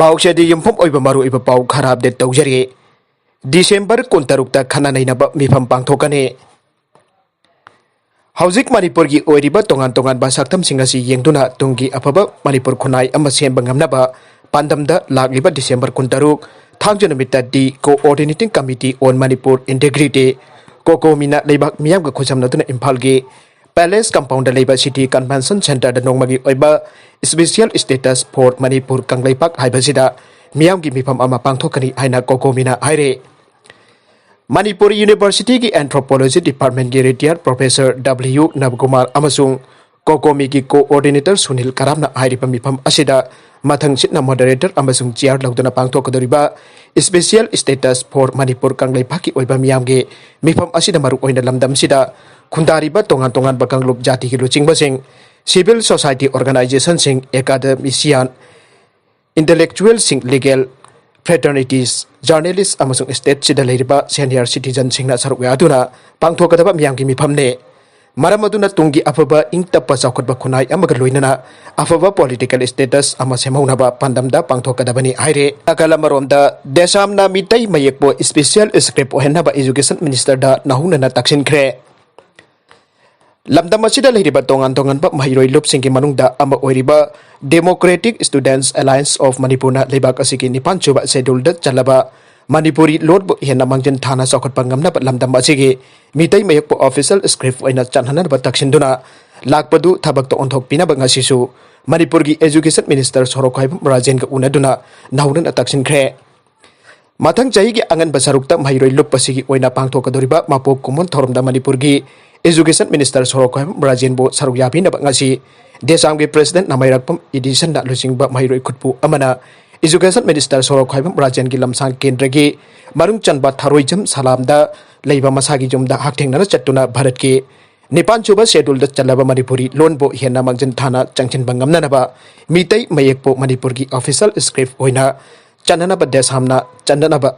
पाउसेदी युमफम ओइबा मारू इबा पाउ खराब दे तौजरी दिसंबर 13 खना नैनबा मिफम पांथोकने हौजिक मणिपुर की ओइरिबा तोंगान तोंगान बा साक्थमसिंग असि येंगदुना तुंगी अफबा मणिपुर खुनाई अमा सेंबा ngamnaba pandamda lagliba December 13 thangjo numitta di coordinating committee on Manipur integrity kokomina Laibak miyam ga khosamnaduna Imphal gi Palace compound Laibak City Convention Center da nongmagi oiba special status for Manipur Kanglaipak haibasida miyam gi mifam ama pangthokani haina kokomina haire Manipur University की Anthropology Department की retired Professor W. Navkumar amasung Kokomi की Co-ordinator Sunil Karamna hairiba mifam asida mathang sitna moderator amasung chair lauduna pangthokadoriba Special Status for Manipur Kanglaipak की oiba miyam ge mifam asida maru oina lamdam sida khundariba tongan tongan ba kangluk jati ki luchingba sing civil society organization sing academician intellectual sing legal fraternities journalists amasung state sida leiriba senior citizen singna saruk yaduna pangthokadaba miyam gi mifamne maram aduna tungi afaba ingtapa chawkhatba khunai amaga loinana afaba political status ama semaunaba pandamda pangthokadabani haire akalamaromda desamna Meitei mayekpu special script oihannaba Education Minister da Taksinkhre lamdam asida leiriba tongan tongan ba mahiroi lupsing ki manungda ama oiriba Democratic Students Alliance of Manipur na Laibak asiki nipan chuba schedule da chalaba Manipuri Lord bu henna mangjan thana chawkhat pangamna ba lamdam asigi Meitei mayekpu official script oina chanhanan ba taksinduna lakpadu thabak to onthok pina ba ngasisu Manipur gi Education Minister Sorokhaib Rajen ga unaduna nahunan taksinkhre mathang chahi gi angan basarukta mahiroi lup pasigi oina pangthokadoriba mapok kumon thoromda Manipur gi Education Minister Sorokhaib Rajen bo saruk yabina ba ngasi DESAM के President Namairakpam Edition da Luchingba Mahiroi Khutpu Amana Education Minister Sorokhaib Rajen की लमसांग केंद्र की मरुंग चंबा थारोइजम सलामदा लेबा मसागी जुमदा हाक्थेंगना चट्टुना भारत के निपान Chuba schedule the चलबा Manipuri loan बो हेना मंगजन थाना चंगचिन बंगमनाबा Meitei mayekpu Manipur की ऑफिशियल स्क्रिप्ट ओइना चन्ननाबा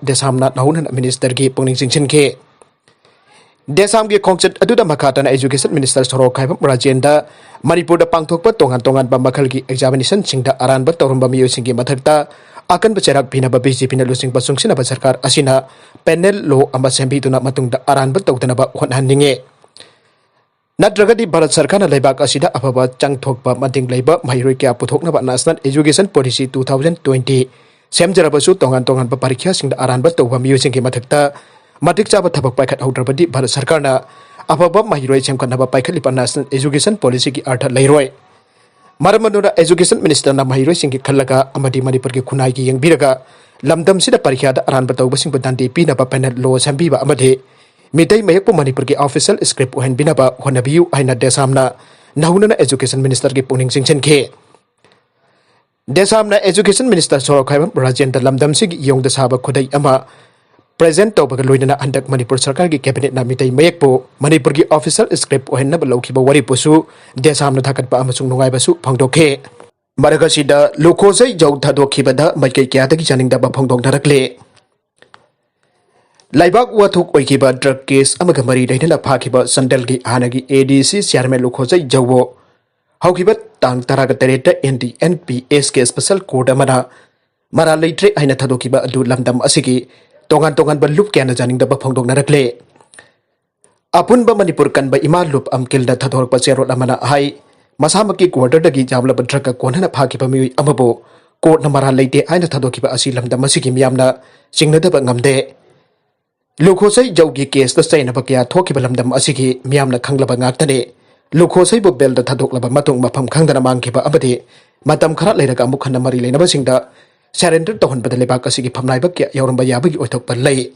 देसामना नहुन मिनिस्टर की पुंगनिंग सिंगचिन के DESAM की खोंगचट अदुदा मखातना Education Minister Sorokhaib Rajen da Manipur da pangthokpa tongan tongan ba makhal ki examination singda aranba torumba miyo singi mathakta akan bacharak pinaba BJP na lusingba sungsina ba sarkar asina panel law amba sembituna matungda aranba tawdana ba honhanninge nadragadi Bharat Sarkar na Laibak asida afaba changthokpa mating leiba mahiroi kya puthokna ba National Education Policy 2020 semjarabasu tongan tongan ba parikya singda aranba tawba miyo singi mathakta matik chaba thabak paikhat haudrabadi Bharat Sarkar na afaba mahiroi semkhanaba paikhatlipa National Education Policy ki artha leiroi maramadura Education Minister na mahiroi singi khallaga amadi Manipur ki khunai ki yengbiraga lamdam sida parikya da aran batawba sing badandi pina ba panel law sambiba amade Meitei mayekpu Manipur ki official script ohen binaba honabiu aina desamna nahunana Education Minister ki puning singchen ke desamna Education Minister Sorokhaib Rajen da lamdam sig yongda saba khudai ama present tawbaga loinana handak Manipur Sarkar ki cabinet na Meitei mayekpu Manipur ki official script ohenna balaukiba wari pusu desamna thakatpa amasung nungai basu phangdokhe maragasida lukhojai jau thadokibada maikai kya dagi janingda ba phangdok dharakle Laibak wathuk oikiba drug case amaga mari dainana phakiba sandal gi hanagi ADC chairman lukhojai jawbo haukiba tang taraga tereta NPS ke special court amana mara leitre aina thadokiba adu lamdam asigi tongan tongan ba lup kya na janing da ba phongdok narakle apun ba Manipur kan ba ima lup amkil da thador pa cherot amana hai masamaki quarter dagi jamla ba draka konhana phaki ba mi amabo court na mara leite aina thadoki ba asi lamda masigi miyamna singna da ba ngamde lukhosai jawgi case da saina ba kya thoki ba lamdam asigi miyamna khangla ba ngaktane lukhosai bo bel da thadokla ba matung mafam khangdana mangki ba abade matam khara leiraga amuk khana mari leina ba singda surrender tohon ba Laibak asigi phamnai ba kya yauramba yabagi oithok pa lei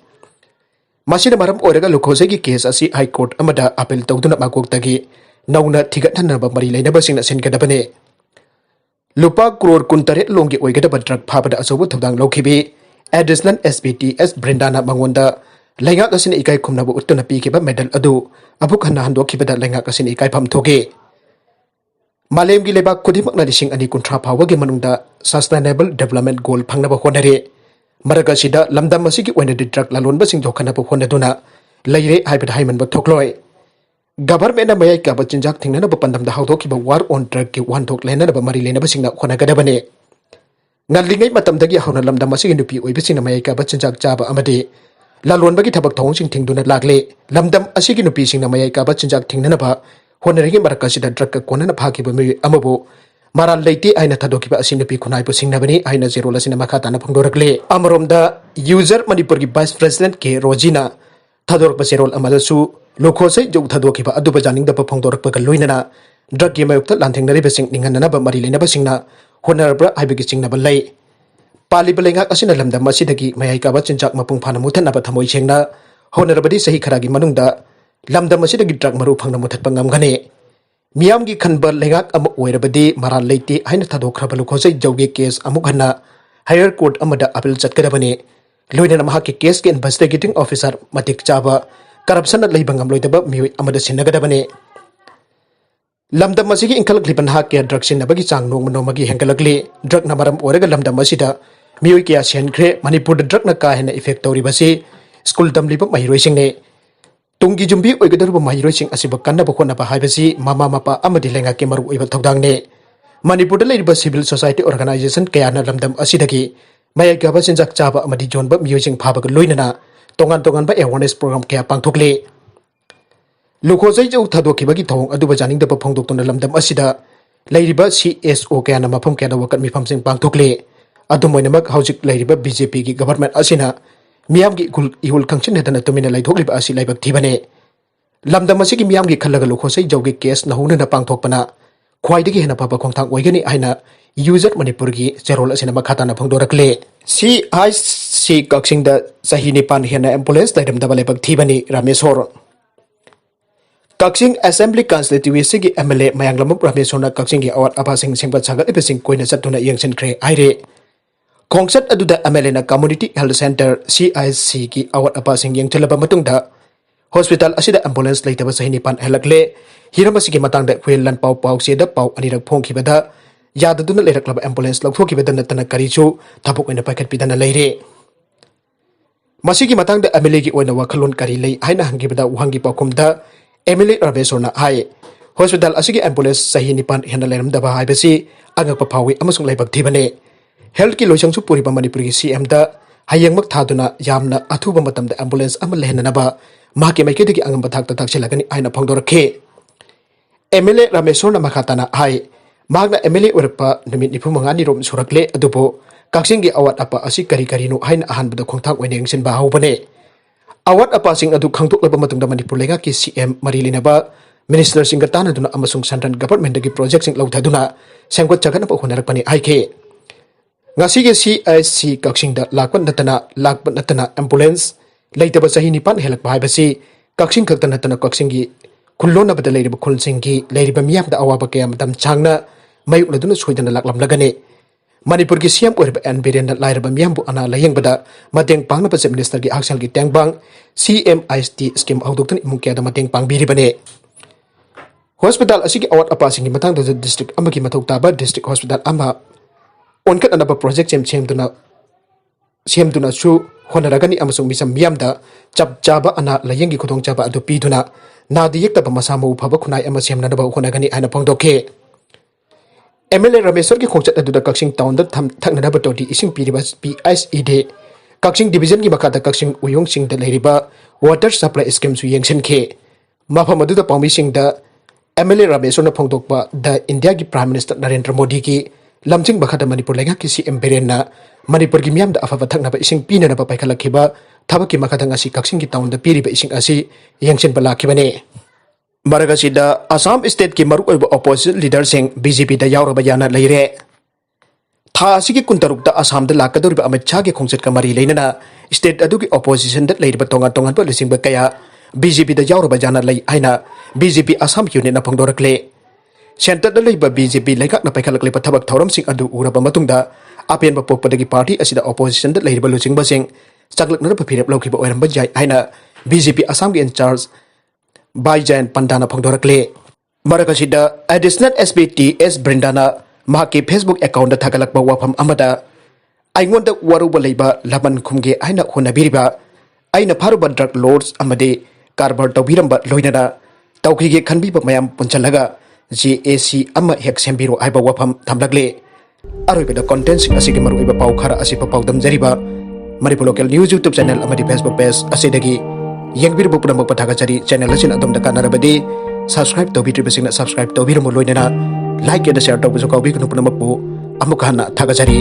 masina maram oraga lukhosai gi case asi high court amada appeal tawduna makok tagi nauna thigathanna ba mari leina ba singna senkadabane lupa crore 18 longi oigada ba drug phabada asobu thodang lokhibi additional SPT Th.Brinda na mangonda laingak asina ikai khumna ba uttuna pi ki ba medal adu abuk hanna handokibada laingak asina ikai pham thoge Malem gi Laibak kudimak na lising ani kuntra phawagi manungda sustainable development goal phangna ba honare maragasida lamdam asigi oina di drug lalon ba sing jokhana ba honaduna leire haibada haiman ba thokloi government na mayai ka ba chinjak thingna ba pandam da hawdoki ba war on drug ki wan thok lena ba mari lena ba singna khona gadabane ngallingai matamdagi hauna lamdam asigi nupi oibisingna mayai kaba chinjak chaba amadi lalonbagi thabak thongsing thingduna lagle lamdam asigi nupi singna mayai kaba chinjak thingnanaba honarigi marakasida drug ka konana phakiba mi amabu maral leiti aina thadokiba asi nupi khunai pu singnabani aina zero lasina makhatana phongdorakle amromda user manipur gi vice president ke rojina thadorpa serol amadasu lokhosai jog thadokiba aduba janingda pa phongdorakpa ka loinana drug gi mayukta lanthengnari besing ninganana ba mari leina basingna honarbra haibigi chingnaba lei paliba lengak asina lamdam asidagi mayai kaba chinjak mapung phana muthanaba thamoi chengna honarbadi sahi kharagi manungda lamdam asidagi drug maru phangna muthatpa ngamgane miyamgi khanba lengak ama oirabadi maral leiti haina thadokhraba lukhosai jawge case amuk hanna higher court amada appeal chatkadabani loinana mahaki case ke investigating officer matik chaba corruption leiba ngamloidaba mioi amada sinagadabani lamdam asigi inkhalak liban ha ke drug sinabagi chang nong manomagi hengalakli drug na maram oraga lamdam asida mioi kya senkhre manipur da drug na ka hena effect tori basi school damliba mahiroi singne tunggi jumbi oigadarba mahiroi sing asiba kannaba khonaba haibasi mama mapa amadi lenga ke maru oiba thogdangne manipur da leiriba civil society organization kaya na lamdam asidagi mayai gaba sinjak chaba amadi jonba mioi sing phabaga loinana tongan tongan ba awareness program kaya pangthokle lukhosai jau thadokibagi thong aduba janingda ba phongdoktona lamdam asida leiriba CSO kaya na mafam kaya da wakat mifam sing pangthokle adumoinamak haujik leiriba BJP gi government asina miyamgi ihul khangchin hedana tumina laithokliba asi laibak thibani lamdam asigi miyamgi khallaga lukhosai jaugi case nahuna na pangthokpana khwaidagi hena papa khongthang oigani aina user manipur gi cherol asina makhatana phongdorakle CIC kakching da chahi nipan henna ambulance leirmdaba laibak thibani Rameshwar kakching assembly constituency gi MLA mayanglam Rameshwar na kakching gi awat apasing sengbat sagat ipesing koina chatuna yengsinkhre aire Khongchat aduda MLA na community health center CIC gi awat apasing yengchalaba matungda hospital asida ambulance leitaba sahi nipan helakle hiramasi gi matangda huelan pau seda pau anirak phongkhibada yadaduna leiraklaba ambulance laukthokibada natana karichu thapok oina paket pidana leire masigi matangda MLA gi oina wakhalon kari lei haina hangibada uhangi pakumda MLA Rameshwar na hai hospital asigi ambulance sahi nipan henna leirmdaba haibasi angakpa phawi amasung laibak thibane health ki loisangsu puriba manipur gi CM da hayengmak thaduna yamna athuba matamda ambulance ama lehenanaba mahaki maikedi angamba thakta takchilagani aina phongdorakhe MLA Rameshwar na makhatana hai magna MLA urpa numit nipu mangani rom surakle adubo kakching gi awat apa asi kari no haina ahanbada khongthang oine yengsin ba haubane awat apa sing adu khangtoklaba matungda manipur lenga ki CM marilinaba minister singatana duna amasung central government gi project sing lauthaduna sengkot chagana pa honarakpani aike ngasige CIC kakching da lakpan natana ambulance leitaba sahi nipan helak bhaibasi kakching khakta natana kakching gi khulona bada leiriba khulsing gi leiriba miyam da awaba kaya matam changna mayuk laduna soidana laklam lagane manipur gi CM orba NBRN na leiriba miyam bu ana layengbada mateng pangna pa minister gi aksal gi tengbang CMIST scheme audoktan imung kaya da mateng pangbiribane hospital asigi awat apasing gi matang da district amagi mathok taba district hospital ama onkat anaba project semduna su honaragani amasung misam miyamda chap chaba ana layengi khudong chaba adu piduna nadi yektaba masamo phaba khunai ama semnanaba honagani aina phongdokhe MLA Rameshwar gi khongchat aduda kakching town da thaknanaba todi ising piriba PSED kakching division gi makata kakching uyong sing da leiriba water supply scheme su yengsenkhe mafam aduda pawmi sing da MLA Rameshwar na phongdokpa da India gi Prime Minister Narendra Modi gi lamjing bakhada manipur lenga ki CM berenna manipur gi miyam da afa thaknaba ising pina na paikhalakhiba thabaki makhada ngasi kakching gi town da piriba ising asi yengsin balakhibane maragasi da Assam state ki maru oiba opposition leader sing BJP da Yaoraba yana leire tha asigi kuntaruk da Assam da lakadoriba Amit Shah gi Khongchat ka mari leinana state adugi opposition da leiriba tongan pa lisingba kaya BJP da Yaoraba yana lei aina BJP Assam unit na phongdorakle center da leiba BJP leikak na paikhalakle pathabak thoram sing adu uraba matungda apen ba pokpadagi party asida opposition da leiriba luchingba sing chaklakna pa phirap lokhiba oiramba jai aina BJP Assam gi in charge Baijan Pandana phongdorakle marakasida additional SP Th.Brinda na mahaki Facebook account da thagalakba wafam amada aingonda Wrouba Laman Khumge aina honabiriba aina Faruba Drugs Lords amade karbar touirmba loinana touge khnba mayam punsillaga JAC ama hek sembiro aiba wafam thamlagle अरोइबदा content असिगे मरुइबा पाउ खरा असिपा पाउदम जरिबा Manipur local news YouTube channel अमदी Facebook page असिदगी यंगबिरबु पुनमक पथागचरी चैनल असिन अदोमदा कानारबदी सब्सक्राइब तौबिद्रिबसिंगना सब्सक्राइब तौबिरमु लोइनना लाइक एंड शेयर तौबसु काउबिगनु पुनमकपु अमुक हन्ना थागचरी।